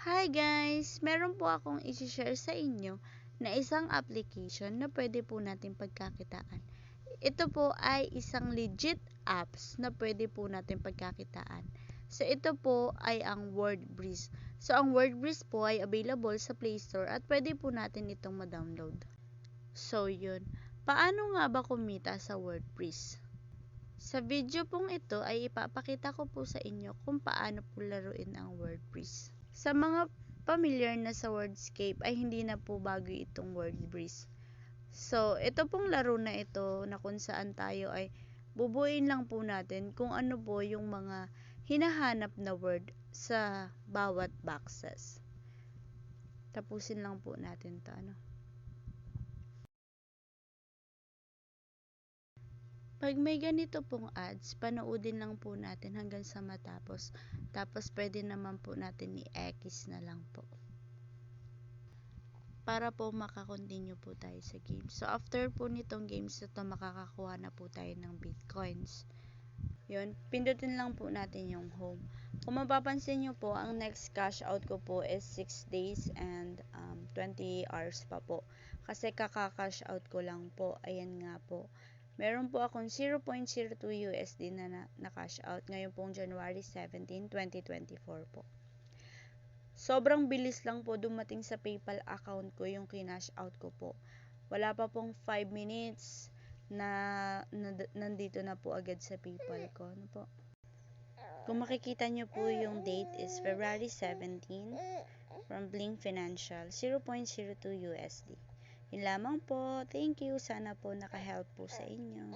Hi guys! Meron po akong i-share sa inyo na isang application na pwede po natin pagkakitaan. Ito po ay isang legit apps na pwede po natin pagkakitaan. So ito po ay ang WordBreeze. So ang WordBreeze po ay available sa Play Store at pwede po natin itong ma-download. So yun, paano nga ba kumita sa WordBreeze? Sa video pong ito ay ipapakita ko po sa inyo kung paano po laruin ang WordBreeze. Sa mga familiar na sa Wordscape ay hindi na po bago itong WordBreeze. So, ito pong laro na ito na kung saan tayo ay bubuuin lang po natin kung ano po yung mga hinahanap na word sa bawat boxes. Tapusin lang po natin to. Pag may ganito pong ads, panoodin lang po natin hanggang sa matapos. Tapos pwede naman po natin i-X na lang po. Para po makakontinue po tayo sa game. So after po nitong games ito, makakakuha na po tayo ng bitcoins. Yun, pindutin lang po natin yung home. Kung mapapansin nyo po, ang next cash out ko po is 6 days and 20 hours pa po. Kasi kaka-cash out ko lang po. Ayan nga po. Meron po akong 0.02 USD na cash out ngayon pong January 17, 2024 po. Sobrang bilis lang po dumating sa PayPal account ko yung kinash out ko po. Wala pa pong 5 minutes na nandito na po agad sa PayPal ko. Ano po? Kung makikita nyo po yung date is February 17 from Blink Financial, 0.02 USD. Yun lamang po. Thank you. Sana po naka-help po sa inyo.